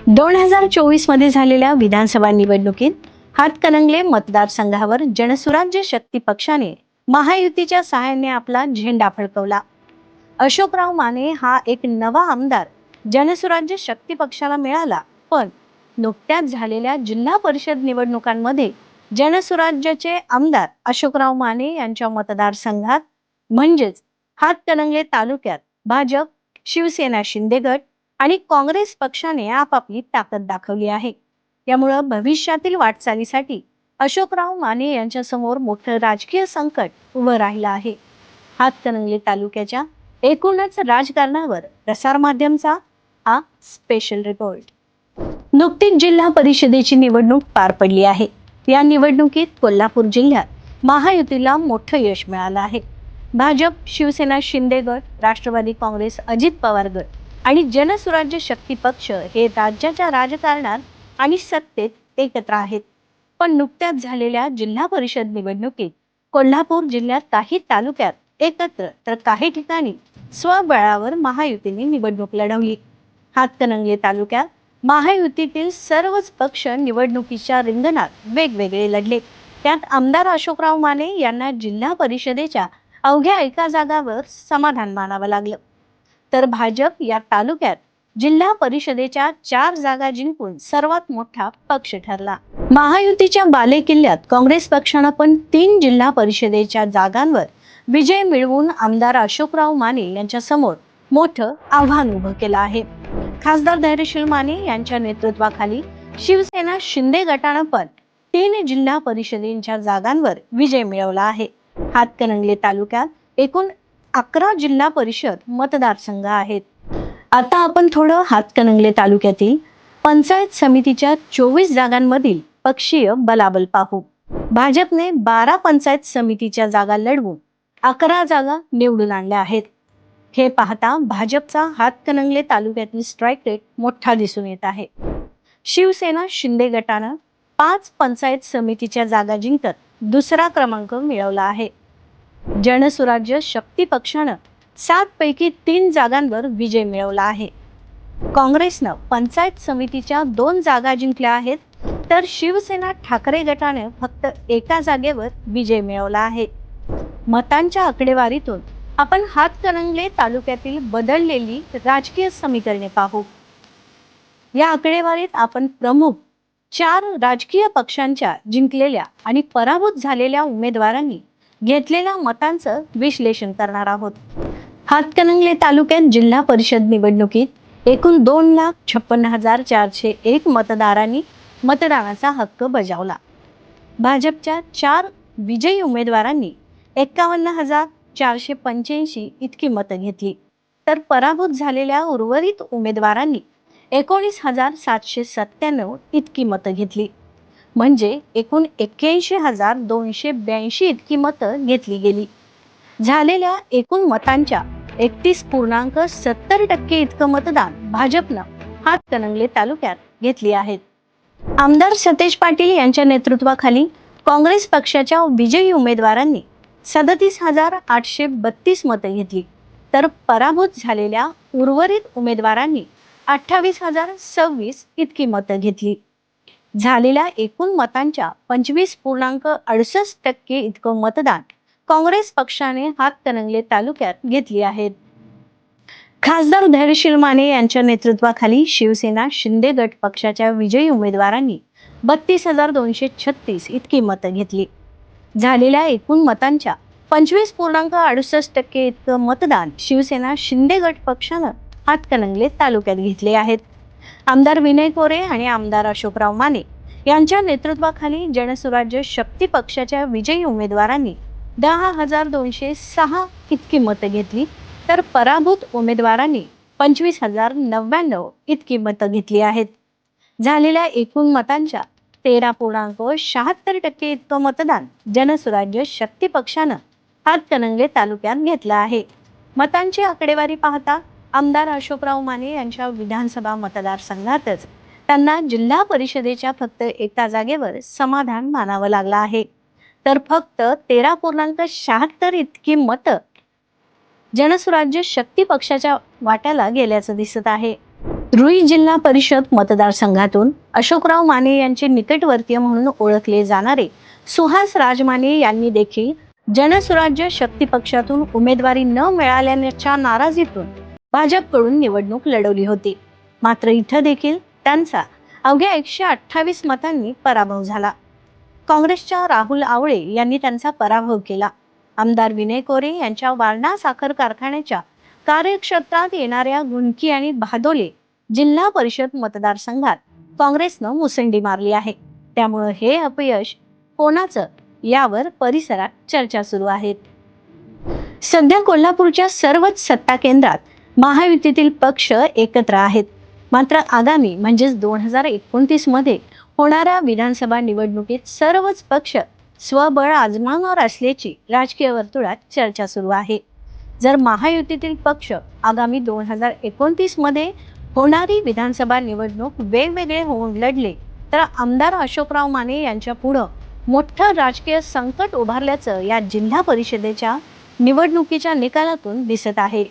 2024 मध्ये झालेल्या विधानसभा निवडणुकीत हातकणंगले मतदारसंघावर जनसुराज्य शक्ती पक्षाने महायुतीच्या सहाय्याने आपला झेंडा फडकवला. अशोकराव माने हा एक नवा आमदार जनसुराज्य शक्ती पक्षाला मिळाला, पण नुकत्याच झालेल्या जिल्हा परिषद निवडणुकांमध्ये जनसुराज्याचे आमदार अशोकराव माने यांच्या मतदारसंघात म्हणजेच हातकणंगले तालुक्यात भाजप, शिवसेना शिंदे गट आणि काँग्रेस पक्षाने आपापली ताकद दाखवली आहे. त्यामुळे भविष्यातील वाटचालीसाठी अशोकराव माने यांच्या समोर मोठं राजकीय संकट उभं राहिलं आहे. हातकणंगले तालुक्याच्या एकूणच राजकारणावर प्रसार माध्यमचा हा स्पेशल रिपोर्ट. नुकतीच जिल्हा परिषदेची निवडणूक पार पडली आहे. या निवडणुकीत कोल्हापूर जिल्ह्यात महायुतीला मोठं यश मिळालं आहे. भाजप, शिवसेना शिंदे गट, राष्ट्रवादी काँग्रेस अजित पवार गट आणि जनसुराज्य शक्ती पक्ष हे राज्याच्या राजकारणात आणि सत्तेत एकत्र आहेत. पण नुकत्याच झालेल्या जिल्हा परिषद निवडणुकीत कोल्हापूर जिल्ह्यात काही तालुक्यात एकत्र तर काही ठिकाणी स्वबळावर महायुतीने निवडणूक लढवली. हातकणंगले तालुक्यात महायुतीतील सर्वच पक्ष निवडणुकीच्या रिंगणात वेगवेगळे लढले. त्यात आमदार अशोकराव माने यांना जिल्हा परिषदेच्या अवघ्या एका जागावर समाधान मानावं लागलं, तर भाजप या तालुक्यात जिल्हा परिषदेच्या 4 जागा जिंकून सर्वात मोठा पक्ष ठरला. महायुतीच्या बालेकिल्ल्यात काँग्रेस पक्षानं पण 3 जिल्हा परिषदेच्या जागांवर विजय मिळवून आमदार अशोकराव माने यांच्या समोर मोठं आव्हान उभं केलं आहे. खासदार धैर्यशील माने यांच्या नेतृत्वाखाली शिवसेना शिंदे गटानं पण 3 जिल्हा परिषदेच्या जागांवर विजय मिळवला आहे. हातकणंगले तालुक्यात एकूण 11 जिल्हा परिषद मतदारसंघ आहेत. आता आपण थोडं हातकणंगले तालुक्यातील पंचायत समितीच्या 24 जागांमधील पक्षीय बलाबल पाहू. भाजपने 12 पंचायत समितीच्या जागा लढवून 11 जागा निवडून आणल्या आहेत. हे पाहता भाजपचा हातकणंगले तालुक्यातील स्ट्राईक रेट मोठा दिसून येत आहे. शिवसेना शिंदे गटानं 5 पंचायत समितीच्या जागा जिंकत दुसरा क्रमांक मिळवला आहे. जनसुराज्य शक्ती पक्षानं 7 पैकी 3 जागांवर विजय मिळवला आहे. काँग्रेसनं पंचायत समितीच्या 2 जागा जिंकल्या आहेत, तर शिवसेना ठाकरे गटाने फक्त एका जागेवर विजय मिळवला आहे. मतांच्या आकडेवारीतून आपण हातकणंगले तालुक्यातील बदललेली राजकीय समीकरणे पाहू. या आकडेवारीत आपण प्रमुख 4 राजकीय पक्षांच्या जिंकलेल्या आणि पराभूत झालेल्या उमेदवारांनी घेतलेल्या मतांचं विश्लेषण करणार आहोत. हातकणंगले तालुक्यात जिल्हा परिषद निवडणुकीत एकूण 2,56,401 मतदारांनी मतदानाचा हक्क बजावला. भाजपच्या 4 विजयी उमेदवारांनी 51,485 इतकी मतं घेतली, तर पराभूत झालेल्या उर्वरित उमेदवारांनी 19,797 इतकी मतं घेतली. म्हणजे एकूण 81,282 इतकी मतं घेतली गेली. झालेल्या एकूण मतांच्या 31.70% इतकं मतदान भाजपनं हातकणंगले तालुक्यात घेतली आहेत. आमदार सतेज पाटील यांच्या नेतृत्वाखाली काँग्रेस पक्षाच्या विजयी उमेदवारांनी 37,832 मतं घेतली, तर पराभूत झालेल्या उर्वरित उमेदवारांनी 28,026 इतकी मतं घेतली. झालेल्या एकूण मतांच्या 25.68% इतकं मतदान काँग्रेस पक्षाने हातकणंगले तालुक्यात घेतली आहेत. खासदार धैर्यशील माने यांच्या नेतृत्वाखाली शिवसेना शिंदे गट पक्षाच्या विजयी उमेदवारांनी 32,236 इतकी मतं घेतली. झालेल्या एकूण मतांच्या 25.68% इतकं मतदान शिवसेना शिंदे गट पक्षानं हातकणंगले तालुक्यात घेतले आहेत. आमदार विनय कोरे आणि आमदार अशोकराव माने यांच्या नेतृत्वाखाली जनसुराज्य शक्ती पक्षाच्या विजयी उमेदवारांनी 10,206 इतकी मतं घेतली, तर पराभूत उमेदवारांनी 25,099 इतकी मतं घेतली आहेत. झालेल्या एकूण मतांच्या 13.76% इतकं मतदान जनसुराज्य शक्ती पक्षानं हातकणंगले तालुक्यात घेतलं आहे. मतांची आकडेवारी पाहता आमदार अशोकराव माने यांच्या विधानसभा मतदारसंघातच त्यांना जिल्हा परिषदेच्या फक्त एका जागेवर समाधान मानावं लागलं आहे, तर फक्त 13.76 इतकी मतं जनसुराज्य शक्ती पक्षाच्या वाट्याला गेल्याचं दिसत आहे. रुई जिल्हा परिषद मतदारसंघातून अशोकराव माने यांचे निकटवर्तीय म्हणून ओळखले जाणारे सुहास राजमाने यांनी देखील जनसुराज्य शक्ती पक्षातून उमेदवारी न मिळाल्याच्या नाराजीतून भाजपकडून निवडणूक लढवली होती. मात्र इथं देखील त्यांचा अवघ्या 128 मतांनी पराभव झाला. काँग्रेसच्या राहुल आवळे यांनी त्यांचा पराभव केला. आमदार विनय कोरे यांच्या वारणा साखर कारखान्याच्या कार्यक्षेत्रात येणाऱ्या गुंडकी आणि भादोले जिल्हा परिषद मतदारसंघात काँग्रेसनं मुसंडी मारली आहे. त्यामुळे हे अपयश कोणाचं यावर परिसरात चर्चा सुरू आहेत. सध्या कोल्हापूरच्या सर्वच सत्ता केंद्रात महायुतीतील पक्ष एकत्र आहेत. मात्र आगामी म्हणजेच 2029 मध्ये होणाऱ्या विधानसभा निवडणुकीत सर्वच पक्ष स्वबळ आजमावणार असल्याची राजकीय वर्तुळात चर्चा सुरू आहे. जर महायुतीतील पक्ष आगामी 2029 मध्ये होणारी विधानसभा निवडणूक वेगवेगळे होऊन लढले तर आमदार अशोकराव माने यांच्या पुढं मोठं राजकीय संकट उभारल्याचं या जिल्हा परिषदेच्या निवडणुकीच्या निकालातून दिसत आहे.